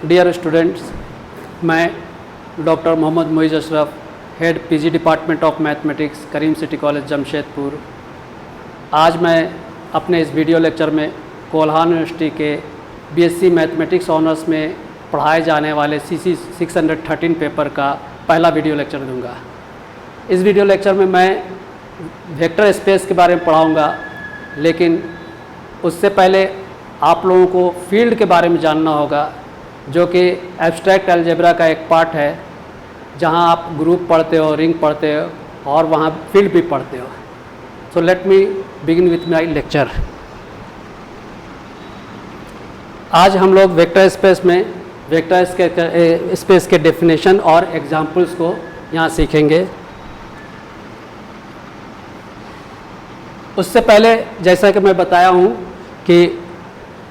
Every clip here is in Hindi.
डियर स्टूडेंट्स, मैं doctor Mohammad Moiz Ashraf, head PG department of mathematics, Karim city college Jamshedpur. आज मैं अपने इस वीडियो लेक्चर में कोल्हान यूनिवर्सिटी के बीएससी मैथमेटिक्स ऑनर्स में पढ़ाए जाने वाले CC 613 पेपर का पहला वीडियो लेक्चर दूंगा। इस वीडियो लेक्चर में मैं वेक्टर स्पेस के बारे में पढ़ाऊंगा, लेकिन उससे पहले आप लोगों को फील्ड के बारे में जानना होगा, जो कि एब्स्ट्रैक्ट अलजेब्रा का एक पार्ट है, जहां आप ग्रुप पढ़ते हो, रिंग पढ़ते हो और वहां फील्ड भी पढ़ते हो। So let me begin with my lecture. आज हम लोग वेक्टर स्पेस में वेक्टर स्पेस के डेफिनेशन और एग्जांपल्स को यहाँ सीखेंगे। उससे पहले जैसा कि मैं बताया हूँ कि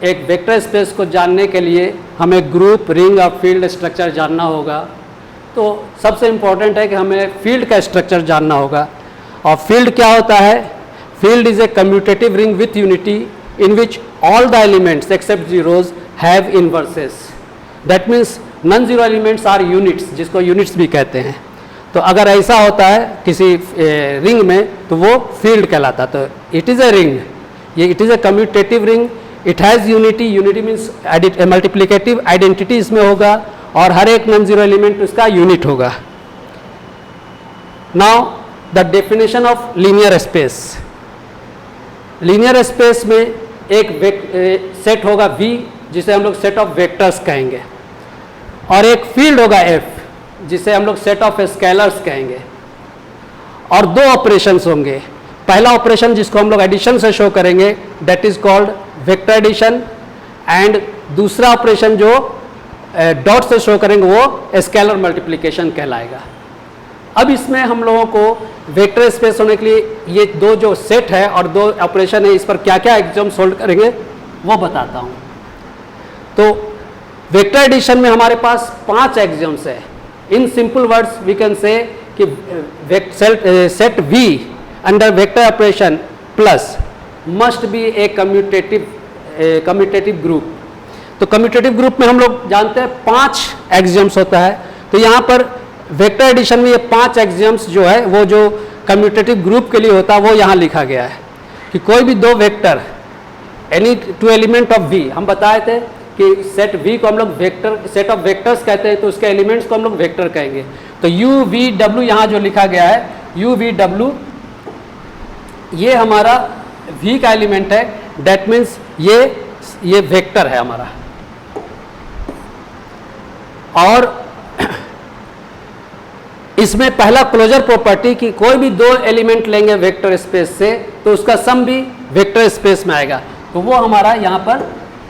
एक वेक्टर स्पेस को जानने के लिए हमें ग्रुप, रिंग और फील्ड स्ट्रक्चर जानना होगा। तो सबसे इम्पॉर्टेंट है कि हमें फील्ड का स्ट्रक्चर जानना होगा। और फील्ड क्या होता है? Field is a commutative ring with unity in which all the elements except zeros have inverses. That means non zero elements are units, जिसको यूनिट्स भी कहते हैं। तो अगर ऐसा होता है किसी रिंग में, तो वो फील्ड कहलाता। तो इट इज़ ए रिंग, ये it is a commutative ring, it has unity. Unity means multiplicative identity इसमें होगा और हर एक नॉन जीरो एलिमेंट उसका यूनिट होगा। Now the definition of linear space. Linear space में एक सेट होगा V, जिसे हम लोग सेट ऑफ वेक्टर्स कहेंगे, और एक फील्ड होगा F, जिसे हम लोग सेट ऑफ स्केलर्स कहेंगे। और दो ऑपरेशंस होंगे। पहला ऑपरेशन जिसको हम लोग एडिशन से शो करेंगे, that is called vector addition, and दूसरा ऑपरेशन जो डॉट से शो करेंगे वो स्केलर मल्टीप्लिकेशन कहलाएगा। अब इसमें हम लोगों को वेक्टर स्पेस होने के लिए ये दो जो सेट है और दो ऑपरेशन है, इस पर क्या क्या एग्जाम सोल्व करेंगे वो बताता हूँ। तो वेक्टर एडिशन में हमारे पास 5 एग्जाम्स है। In simple words we can say कि set V under vector operation plus must be a commutative group. तो कम्यूटेटिव ग्रुप में हम लोग जानते हैं 5 एग्जाम्स होता है। तो यहाँ पर वेक्टर एडिशन में ये 5 एग्जाम्स जो है, वो जो कम्यूटेटिव ग्रुप के लिए होता है, वो यहाँ लिखा गया है कि कोई भी दो vector, any two element of V, हम बताए थे कि सेट V को हम लोग वेक्टर, सेट ऑफ वेक्टर्स कहते हैं, तो उसके एलिमेंट्स को हम लोग वेक्टर कहेंगे। तो U V W यहाँ जो लिखा गया है, U V W, ये हमारा V का एलिमेंट है। दैट मीन्स ये वेक्टर है हमारा। और इसमें पहला क्लोजर प्रॉपर्टी कि कोई भी दो एलिमेंट लेंगे वेक्टर स्पेस से, तो उसका सम भी वेक्टर स्पेस में आएगा। तो वो हमारा यहाँ पर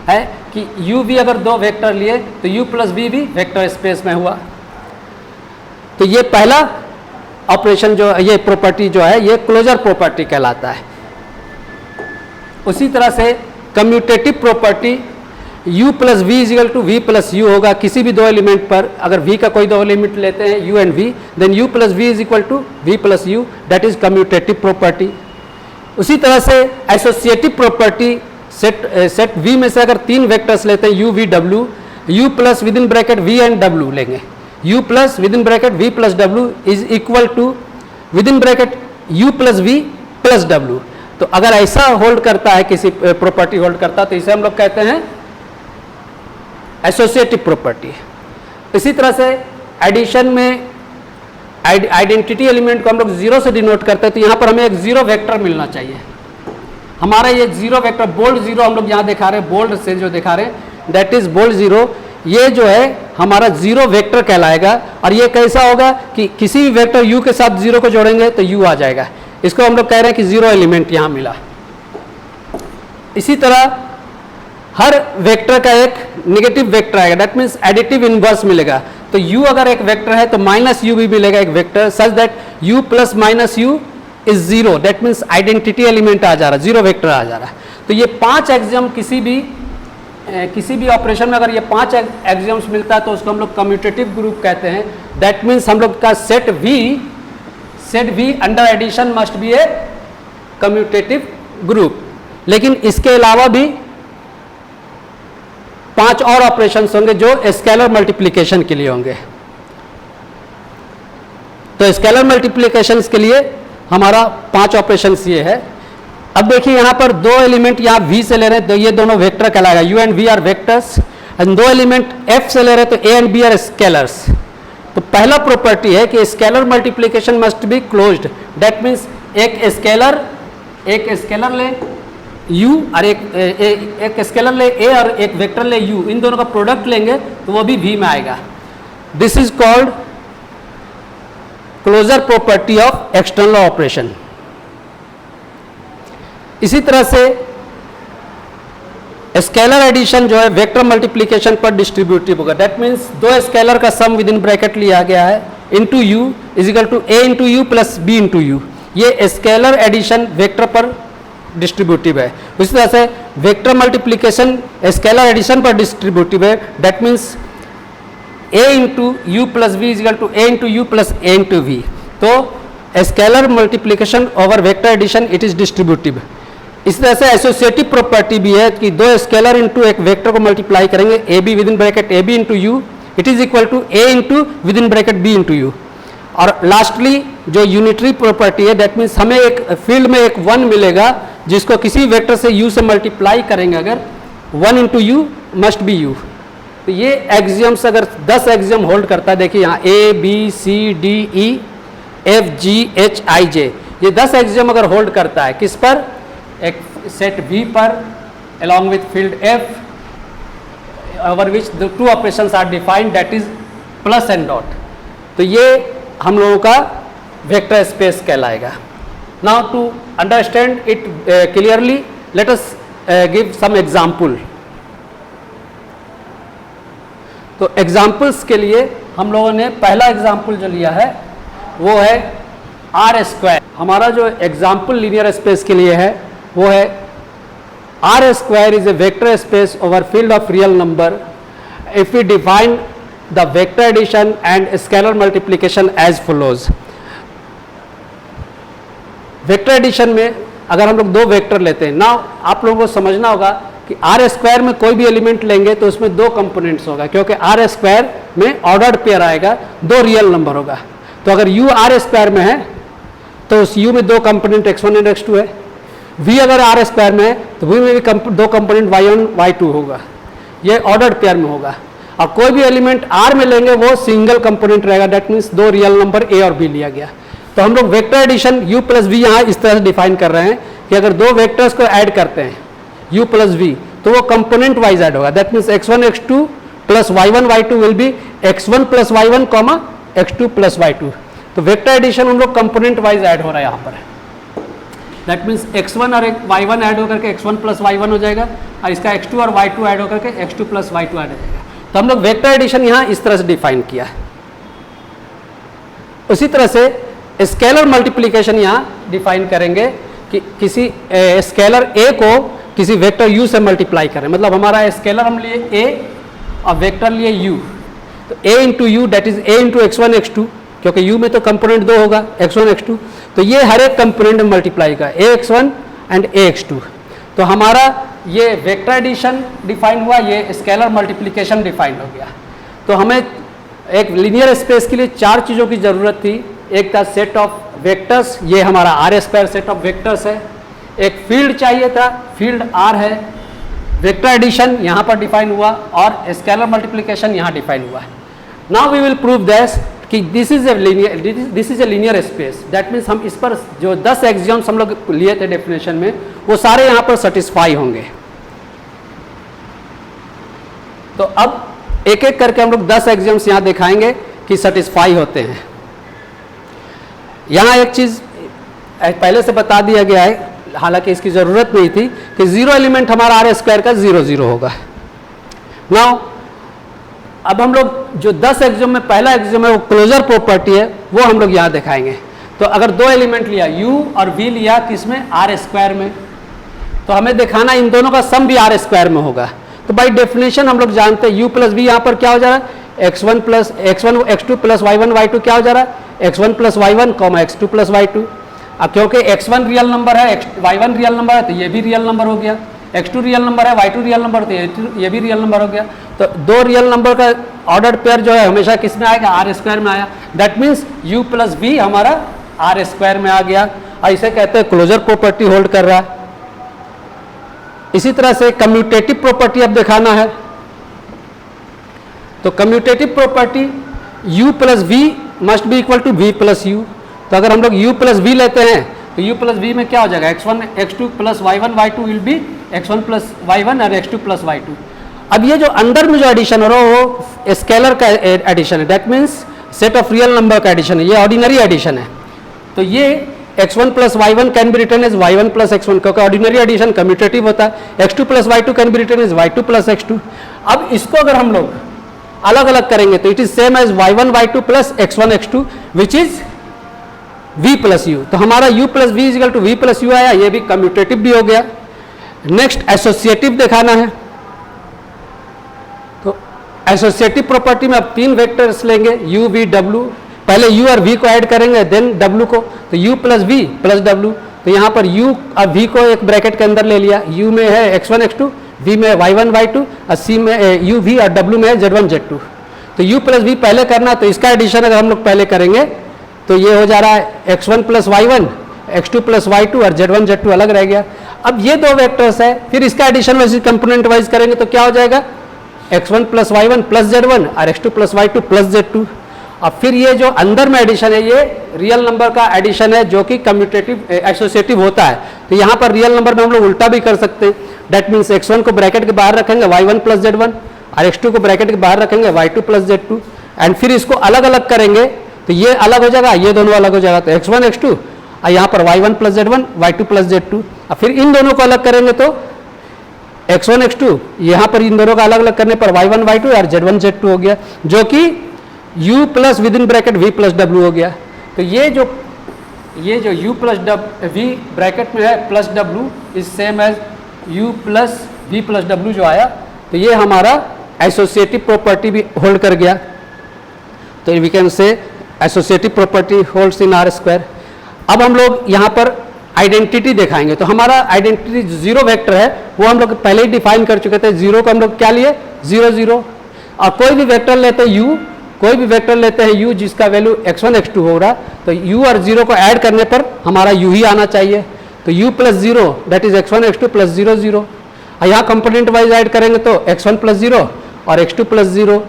है कि U V अगर दो वेक्टर लिए तो U प्लस V भी वेक्टर स्पेस में हुआ। तो ये पहला ऑपरेशन जो ये प्रॉपर्टी जो है, ये क्लोजर प्रॉपर्टी कहलाता है। उसी तरह से commutative property U plus V is equal to V plus U होगा। किसी भी दो एलिमेंट पर अगर V का कोई दो एलिमेंट लेते हैं U and V, then U plus V is equal to V plus U, that is commutative property. उसी तरह से एसोसिएटिव प्रॉपर्टी, सेट V में से अगर 3 वेक्टर्स लेते हैं U V W, U plus within bracket V and W लेंगे, U plus within bracket V plus W is equal to within bracket U plus V plus W। तो अगर ऐसा होल्ड करता है, किसी प्रॉपर्टी होल्ड करता है, तो इसे हम लोग कहते हैं एसोसिएटिव प्रॉपर्टी। इसी तरह से एडिशन में आइडेंटिटी एलिमेंट को हम लोग 0 से डिनोट करते हैं। तो यहाँ पर हमें एक 0 वेक्टर मिलना चाहिए। हमारा ये 0 वेक्टर, बोल्ड 0 हम लोग यहाँ दिखा रहे हैं, बोल्ड से जो दिखा रहे हैं, दैट इज बोल्ड 0। ये जो है हमारा 0 वेक्टर कहलाएगा। और ये कैसा होगा कि किसी भी वेक्टर U के साथ 0 को जोड़ेंगे तो U आ जाएगा। इसको हम लोग कह रहे हैं कि 0 एलिमेंट यहाँ मिला। इसी तरह हर वेक्टर का एक नेगेटिव वेक्टर आएगा, दैट मीन्स एडिटिव इनवर्स मिलेगा। तो U अगर एक वेक्टर है तो माइनस U भी मिलेगा एक vector, such that U plus minus U is 0। That means identity element आ जा रहा है, 0 वेक्टर आ जा रहा है। तो ये 5 एग्जाम किसी भी ऑपरेशन में अगर ये 5 एग्जाम्स मिलता है तो उसको हम लोग कम्यूटेटिव ग्रुप कहते हैं। दैट मीन्स हम लोग का set V under addition must be a commutative group. लेकिन इसके अलावा भी 5 और ऑपरेशंस होंगे जो स्केलर मल्टीप्लिकेशन के लिए होंगे। तो स्केलर मल्टीप्लिकेशंस के लिए हमारा 5 ऑपरेशंस ये है। अब देखिए यहां पर 2 एलिमेंट यहां v से ले रहे हैं तो ये दोनों वेक्टर कहलाएगा, u and v are vectors. And 2 element f से ले रहे हैं तो a and b are scalars. तो पहला प्रॉपर्टी है कि scalar multiplication must be closed. That means एक स्केलर ले u और एक स्केलर ले a और एक वेक्टर ले u, इन दोनों का प्रोडक्ट लेंगे तो वो भी v में आएगा। This is called closure property of external operation. इसी तरह से स्केलर एडिशन जो है वेक्टर मल्टीप्लिकेशन पर डिस्ट्रीब्यूटिव होगा। दैट मीन्स 2 स्केलर का सम विद इन ब्रैकेट लिया गया है into u is equal to a into u plus b into u. ये स्केलर एडिशन वेक्टर पर डिस्ट्रीब्यूटिव है। उसी तरह से वेक्टर मल्टीप्लिकेशन स्केलर एडिशन पर डिस्ट्रीब्यूटिव है। That means a into u plus v is equal to a into u plus a into v। तो scalar multiplication over vector addition it is distributive. इस तरह से एसोसिएटिव प्रॉपर्टी भी है कि 2 स्केलर इंटू एक वेक्टर को मल्टीप्लाई करेंगे a b within bracket a b into u it is equal to a into within bracket b into u. और लास्टली जो यूनिटरी प्रॉपर्टी है दैट मीन्स हमें एक फील्ड में एक 1 मिलेगा जिसको किसी वेक्टर से u से मल्टीप्लाई करेंगे अगर 1 into you must be you. तो ये एक्सियम्स अगर 10 एक्सियम होल्ड करता है, देखिए यहाँ A B C D E F G H I J, ये 10 एक्सियम अगर होल्ड करता है किस पर, एक सेट V पर along with field F over which the 2 operations are defined that is plus and dot। तो ये हम लोगों का वेक्टर स्पेस कहलाएगा। Now to understand it clearly let us give some example। तो एग्जाम्पल्स के लिए हम लोगों ने पहला एग्जाम्पल जो लिया है वो है आर स्क्वायर। हमारा जो एग्जाम्पल लीनियर स्पेस के लिए है वो है R square is a vector space over field of real number if we define the vector addition and scalar multiplication as follows. Vector addition में अगर हम लोग 2 वेक्टर लेते हैं ना, आप लोगों को समझना होगा कि आर स्क्वायर में कोई भी एलिमेंट लेंगे तो उसमें 2 कंपोनेंट्स होगा, क्योंकि आर स्क्वायर में ऑर्डर्ड पेयर आएगा, 2 रियल नंबर होगा। तो अगर u आर स्क्वायर में है तो उस u में 2 कंपोनेंट x1 एंड x2 है। v अगर आर स्क्वायर में है तो v में भी 2 कंपोनेंट y1 y2 होगा, ये ऑर्डर्ड पेयर में होगा। और कोई भी एलिमेंट r में लेंगे वो सिंगल कंपोनेंट रहेगा, that means 2 real number a और b लिया गया। तो हम लोग vector addition u plus v यहाँ इस तरह से डिफाइन कर रहे हैं कि अगर 2 वेक्टर्स को ऐड करते हैं u प्लस v तो वो कंपोनेंट वाइज ऐड होगा। That means x1 x2 plus y1 y2 will be x1 plus y1 comma x2 plus y2। तो वेक्टर एडिशन हम लोग कंपोनेंट वाइज ऐड हो रहा है यहाँ पर। दैट मीन्स x1 और y1 ऐड होकर के x1 प्लस y1 हो जाएगा और इसका x2 और y2 ऐड होकर के x2 प्लस y2 ऐड हो जाएगा। तो हम लोग वेक्टर एडिशन यहाँ इस तरह से डिफाइन किया। उसी तरह से स्केलर मल्टीप्लिकेशन यहाँ डिफाइन करेंगे कि किसी स्केलर a को किसी वेक्टर u से मल्टीप्लाई करें। मतलब हमारा स्केलर हम लिए a और वेक्टर लिए u, तो a into u that is a into x1 x2, क्योंकि u में तो कंपोनेंट 2 होगा x1 x2, तो ये हर एक कंपोनेंट में मल्टीप्लाई का ax1 एंड ax2। तो हमारा ये वेक्टर एडिशन डिफाइन हुआ, ये स्केलर मल्टीप्लिकेशन डिफाइन हो गया। तो हमें एक लीनियर स्पेस के लिए 4 चीज़ों की ज़रूरत थी। एक था सेट ऑफ वेक्टर्स, ये हमारा R square set of vectors है। एक फील्ड चाहिए था, फील्ड आर है। वेक्टर एडिशन यहाँ पर डिफाइन हुआ और स्केलर मल्टीप्लिकेशन यहाँ डिफाइन हुआ है। Now we will prove this कि this is a linear space. That means हम इस पर जो 10 एक्सियम्स हम लोग लिए थे डेफिनेशन में वो सारे यहाँ पर सेटिस्फाई होंगे। तो अब एक एक करके हम लोग 10 एक्सियम्स यहाँ दिखाएंगे कि सेटिस्फाई होते हैं। यहाँ एक चीज़ पहले से बता दिया गया है, हालांकि इसकी ज़रूरत नहीं थी, कि 0 एलिमेंट हमारा आर स्क्वायर का 0 0 होगा। नाउ अब हम लोग जो 10 एक्सियम में पहला एक्सियम है वो क्लोजर प्रॉपर्टी है, वो हम लोग यहाँ दिखाएंगे। तो अगर 2 एलिमेंट लिया u और v लिया किसमें, आर स्क्वायर में, तो हमें दिखाना इन दोनों का सम भी आर स्क्वायर में होगा। तो बाई डेफिनेशन हम लोग जानते हैं u प्लस v यहाँ पर क्या हो जा रहा है, x1 x2 plus y1 y2 क्या हो जा रहा है, x1 plus y1 comma x2 plus y2। अब क्योंकि x1 रियल नंबर है, y1 रियल नंबर है, तो ये भी रियल नंबर हो गया। x2 रियल नंबर है, y2 रियल नंबर, तो ये भी रियल नंबर हो गया। तो दो रियल नंबर का ऑर्डर पेयर जो है हमेशा किस में आएगा, आर स्क्वायर में आया। That means u plus v हमारा आर स्क्वायर में आ गया, और इसे कहते हैं क्लोजर प्रॉपर्टी होल्ड कर रहा है। इसी तरह से कम्यूटेटिव प्रॉपर्टी अब दिखाना है। तो commutative property u plus v must be equal to v plus u. तो अगर हम लोग u प्लस वी लेते हैं तो u प्लस वी में क्या हो जाएगा, x1 x2 plus y1 y2 will be x1 plus y1 और x2 प्लस y2। अब ये जो अंदर में जो एडिशन हो रहा है वो स्केलर का एडिशन है, that means set of real number का एडिशन है, ये ऑर्डिनरी एडिशन है। तो ये x1 plus y1 can be written as y1 plus x1, क्योंकि ऑर्डिनरी एडिशन कम्यूटेटिव होता है। x2 plus y2 can be written as y2 plus x2। अब इसको अगर हम लोग अलग अलग करेंगे तो it is same as y1 y2 plus x1 x2 which is v plus u. तो हमारा u plus v is equal to v plus u आया, ये भी कम्यूटेटिव भी हो गया। नेक्स्ट एसोसिएटिव दिखाना है। तो एसोसिएटिव प्रॉपर्टी में अब तीन वेक्टर्स लेंगे u v w, पहले u और v को ऐड करेंगे देन w को, तो u plus v plus w। तो यहाँ पर u और v को एक ब्रैकेट के अंदर ले लिया, u में है x1 x2, v में y1 y2 और c में u v और w में है z1 z2। तो u प्लस v पहले करना, तो इसका एडिशन अगर हम लोग पहले करेंगे तो ये हो जा रहा है x1 plus y1, x2 plus y2 और z1 z2 अलग रह गया। अब ये दो वेक्टर्स है, फिर इसका एडिशन वैसे कंपोनेंट वाइज करेंगे तो क्या हो जाएगा, x1 plus y1 plus z1 और x2 plus y2 plus z2। अब फिर ये जो अंदर में एडिशन है ये रियल नंबर का एडिशन है जो कि कम्यूटेटिव एसोसिएटिव होता है। तो यहाँ पर रियल नंबर में हम लोग उल्टा भी कर सकते हैं, दैट मीन्स x1 को ब्रैकेट के बाहर रखेंगे y1 प्लस z1 और x2 को ब्रैकेट के बाहर रखेंगे y2 प्लस z2, एंड फिर इसको अलग अलग करेंगे तो ये अलग हो जाएगा, ये दोनों अलग हो जाएगा। तो x1 x2 और यहाँ पर y1 plus z1 y2 plus z2, और फिर इन दोनों को अलग करेंगे तो x1 x2 यहाँ पर इन दोनों का अलग अलग करने पर y1 y2 और z1 z2 हो गया, जो कि u plus within bracket v plus w हो गया। तो ये जो u प्लस v ब्रैकेट में है plus w is same as u plus v plus w जो आया, तो ये हमारा एसोसिएटिव प्रॉपर्टी भी होल्ड कर गया। तो we can say associative property holds in R square. अब हम लोग यहाँ पर आइडेंटिटी दिखाएंगे। तो हमारा आइडेंटिटी जीरो वेक्टर है वो हम लोग पहले ही डिफाइन कर चुके थे। जीरो को हम लोग क्या लिए, 0 0, और कोई भी वेक्टर लेते हैं u, कोई भी वेक्टर लेते हैं u जिसका वैल्यू x1 x2 हो रहा, तो u और 0 को ऐड करने पर हमारा u ही आना चाहिए। तो u plus 0 that is x1 x2 plus 0 0, और यहाँ कंपोनेंट वाइज ऐड करेंगे तो x1 प्लस 0 और x2 प्लस 0,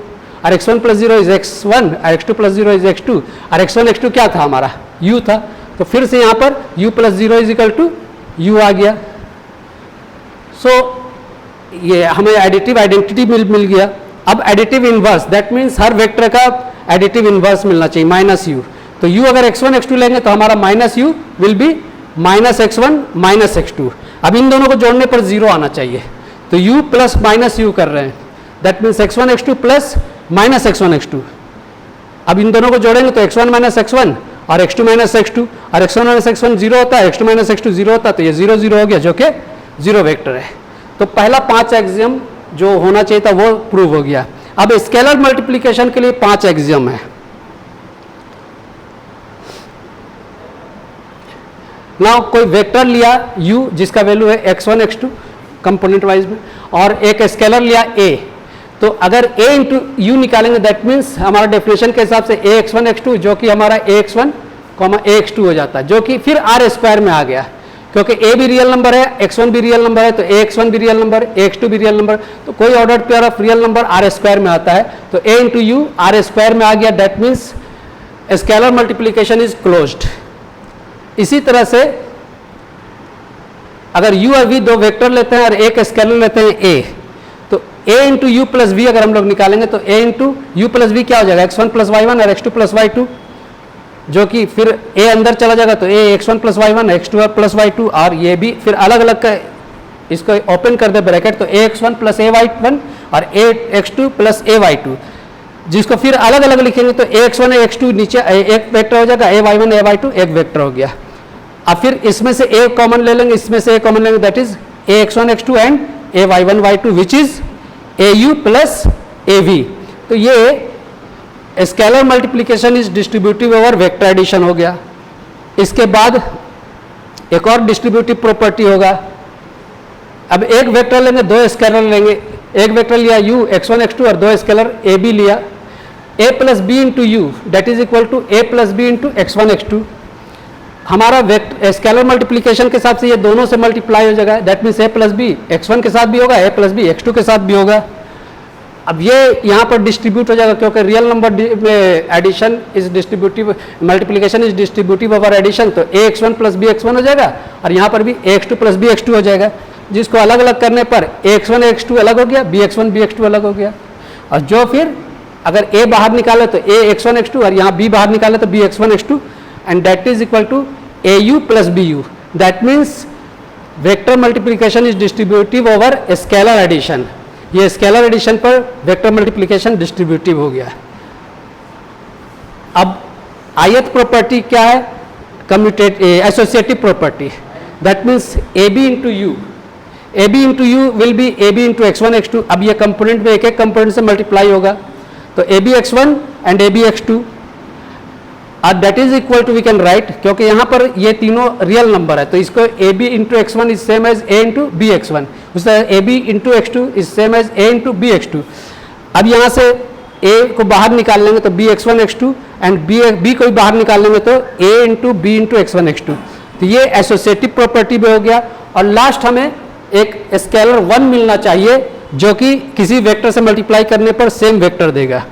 और x1 प्लस 0 इज x1 और x2 प्लस 0 इज x2, और x1 x2 क्या था हमारा u था। तो फिर से यहाँ पर u plus 0 is equal to u आ गया। सो ये हमें एडिटिव आइडेंटिटी मिल गया। अब एडिटिव इनवर्स, दैट मीन्स हर वेक्टर का एडिटिव इनवर्स मिलना चाहिए माइनस u। तो u अगर x1 x2 लेंगे तो हमारा minus u will be minus x1 minus x2। अब इन दोनों को जोड़ने पर 0 आना चाहिए, तो u प्लस माइनस u कर रहे हैं, that means x1 x2 plus minus x1 x2। अब इन दोनों को जोड़ेंगे तो x1 माइनस x1 और x2 माइनस x2, और x1 माइनस x1 0 होता है, x2 माइनस x2 0 होता है, तो ये 0 0 हो गया जो कि 0 वेक्टर है। तो पहला 5 एक्सियम जो होना चाहिए था वो प्रूव हो गया। अब स्केलर मल्टीप्लिकेशन के लिए 5 एक्सियम है। नाउ कोई वेक्टर लिया u जिसका वैल्यू है x1 x2 कंपोनेंट वाइज में, और एक स्केलर लिया a, तो अगर a इंटू यू निकालेंगे दैट मीन्स हमारा डेफिनेशन के हिसाब से a x1 x2 जो कि हमारा a x1 a x2 हो जाता है, जो कि फिर आर स्क्वायर में आ गया, क्योंकि a भी रियल नंबर है, x1 भी रियल नंबर है, तो a x1 भी रियल नंबर, a x2 भी रियल नंबर, तो कोई ordered pair of real number R square में आता है, तो a into u R square में आ गया, that means scalar multiplication is closed. इसी तरह से अगर u और v दो वेक्टर लेते हैं और एक स्केलर लेते हैं a, तो a into u plus v अगर हम लोग निकालेंगे तो a into u plus v क्या हो जाएगा, x1 प्लस y1 और x2 प्लस y2, जो कि फिर a अंदर चला जाएगा तो a x1 plus y1 x2 plus y2, और ये भी फिर अलग अलग का इसको ओपन कर दे ब्रैकेट, तो a x1 plus a y1 और a x2 plus a y2, जिसको फिर अलग अलग लिखेंगे तो a x1 a x2 नीचे एक वेक्टर हो जाएगा, a y1 a y2 एक वेक्टर हो गया। अब फिर इसमें से a कॉमन ले लेंगे, इसमें से a कॉमन लेंगे, that is a x1 x2 and a y1 y2 which is a u plus a v। तो ये scalar multiplication is distributive over vector addition हो गया। इसके बाद एक और डिस्ट्रीब्यूटिव प्रॉपर्टी होगा अब एक वेक्टर लेंगे, दो स्केलर लेंगे, एक वेक्टर लिया u x1 x2 और दो स्केलर a b लिया, a plus b into u that is equal to a plus b into x1 x2। हमारा वेक्टर स्केलर मल्टीप्लिकेशन के हिसाब से ये दोनों से मल्टीप्लाई हो जाएगा, that means a plus B x1 के साथ भी होगा, a प्लस बी x2 के साथ भी होगा। अब ये यहाँ पर डिस्ट्रीब्यूट हो जाएगा क्योंकि रियल नंबर में addition is distributive, multiplication is distributive over addition, तो a x1 plus B x1 हो जाएगा और यहाँ पर भी a x2 plus B x2 हो जाएगा, जिसको अलग अलग करने पर a x1 a x2 अलग हो गया, b x1 b x2 अलग हो गया। और जो फिर अगर a बाहर निकाले तो a x1 x2 और यहाँ b बाहर निकाले तो b x1 x2 and that is equal to au plus bu। That means vector multiplication is distributive over scalar addition. ये स्केलर एडिशन पर वेक्टर मल्टीप्लिकेशन डिस्ट्रीब्यूटिव हो गया। अब ith प्रॉपर्टी क्या है? Commutative associative property, that means ab into u, ab into u will be ab into x1 x2। अब ये कंपोनेंट में एक एक कंपोनेंट से मल्टीप्लाई होगा, तो ab x1 and ab x2 और that is equal to we can write, क्योंकि यहाँ पर ये तीनों रियल नंबर है तो इसको ab into x1 is same as a into b x1, उस तरह ab into x2 is same as a into b x2। अब यहाँ से a को बाहर निकाल लेंगे तो b x1 x2 and b को भी बाहर निकाल लेंगे तो a into B into x1 x2। तो ये एसोसिएटिव प्रॉपर्टी भी हो गया। और लास्ट हमें एक स्केलर 1 मिलना चाहिए जो कि किसी वेक्टर से मल्टीप्लाई करने पर सेम वेक्टर देगा।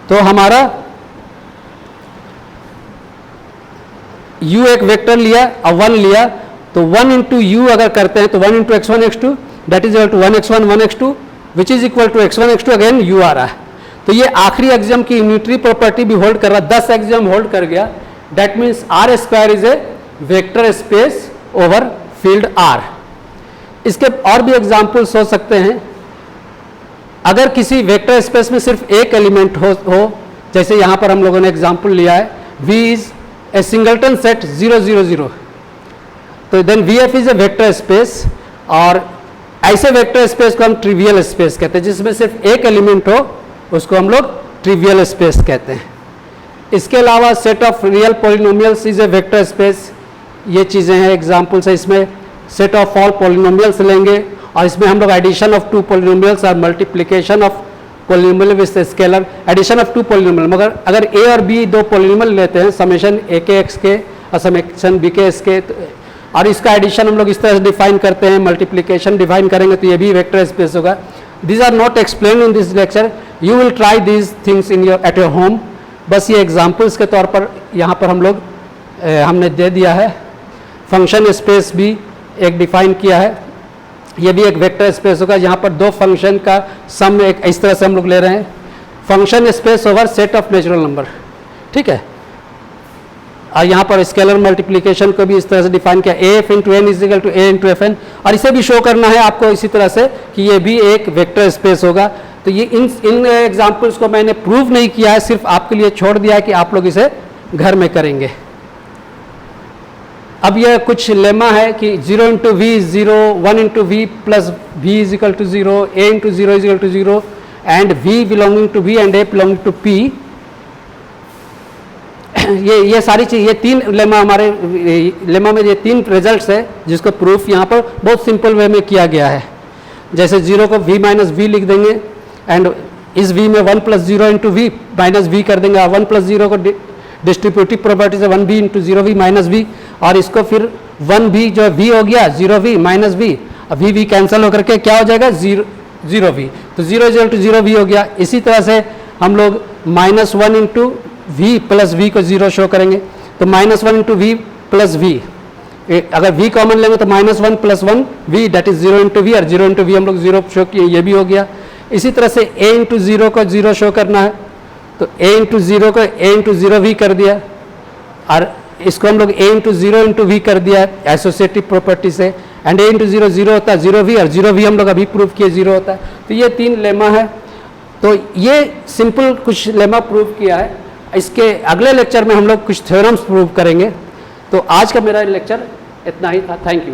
तो हमारा u एक वेक्टर लिया और 1 लिया, तो 1 इंटू यू अगर करते हैं तो 1 into x1 x2 that is equal to 1 x1 1 x2 which is equal to x1 x2 again u आ रहा है। तो ये आखिरी एक्सियम की यूनिटरी प्रॉपर्टी भी होल्ड कर रहा है, 10 एक्सियम होल्ड कर गया। That means R square is a vector space over field R। इसके और भी एग्जाम्पल्स हो सकते हैं। अगर किसी वेक्टर स्पेस में सिर्फ एक एलिमेंट हो जैसे यहाँ पर हम लोगों ने एग्जाम्पल लिया है V is a singleton set 0 0 0, तो then VF is a vector space. और ऐसे वेक्टर स्पेस को हम ट्रिवियल स्पेस कहते हैं, जिसमें सिर्फ एक एलिमेंट हो उसको हम लोग ट्रिवियल स्पेस कहते हैं। इसके अलावा set of real polynomials is a vector space. ये चीज़ें हैं, एग्जाम्पल्स है इसमें। सेट ऑफ ऑल पॉलिनोमियल्स लेंगे और इसमें हम लोग एडिशन ऑफ 2 पॉलिनोमियल्स और multiplication of polynomial with scalar, addition of 2 polynomial. मगर अगर a और b 2 पॉलिनोमियल लेते हैं, समेशन a के x के और समेशन b के s के, और इसका एडिशन हम लोग इस तरह से डिफाइन करते हैं, मल्टीप्लिकेशन डिफाइन करेंगे तो ये भी वेक्टर स्पेस होगा। These are not explain in this lecture, you will try these things in your at your home. बस ये एग्जाम्पल्स के तौर पर यहाँ पर हम लोग हमने दे दिया है। फंक्शन स्पेस भी एक डिफाइन किया है, ये भी एक वेक्टर स्पेस होगा। यहाँ पर 2 फंक्शन का सम एक इस तरह से हम लोग ले रहे हैं, function space over set of natural number, ठीक है। और यहाँ पर स्केलर मल्टीप्लिकेशन को भी इस तरह से डिफाइन किया, AF into n is equal to A into FN। और इसे भी शो करना है आपको इसी तरह से कि ये भी एक वेक्टर स्पेस होगा। तो ये इन एग्जाम्पल्स को मैंने प्रूव नहीं किया है, सिर्फ आपके लिए छोड़ दिया है कि आप लोग इसे घर में करेंगे। अब यह कुछ लेमा है कि 0 into v is 0, 1 into v plus v is equal to 0, A into 0 is equal to 0 and V belonging to V and A belonging to P। ये सारी चीज, ये 3 लेमा हमारे लेमा में ये 3 रिजल्ट्स है जिसको प्रूफ यहाँ पर बहुत सिंपल वे में किया गया है। जैसे 0 को V माइनस वी लिख देंगे एंड इस V में 1 plus 0 into v minus v कर देंगे, 1 प्लस 0 को डिस्ट्रीब्यूटिव प्रॉपर्टी से 1b into 0v minus v, और इसको फिर 1b जो v हो गया 0v माइनस v, अब v कैंसिल होकर के क्या हो जाएगा 0v, तो 0 इज इक्वल टू 0v हो गया। इसी तरह से हम लोग -1 इंटू वी प्लस वी को 0 शो करेंगे, तो -1 इंटू वी प्लस वी, अगर v कॉमन लेंगे तो -1 plus 1 v that is 0 into v, और 0 इंटू वी हम लोग 0 शो किए, ये भी हो गया। इसी तरह से a इंटू 0 को 0 शो करना है, तो a इंटू 0 को a इंटू 0 वी कर दिया, और इसको हम लोग a इंटू 0 इंटू वी कर दिया एसोसिएटिव प्रॉपर्टी से, एंड a इंटू 0 0 होता है 0v, और 0v हम लोग अभी प्रूव किए 0 होता है। तो ये 3 लेमा है। तो ये सिंपल कुछ लेमा प्रूव किया है। इसके अगले लेक्चर में हम लोग कुछ थ्योरम्स प्रूव करेंगे। तो आज का मेरा लेक्चर इतना ही था। Thank you.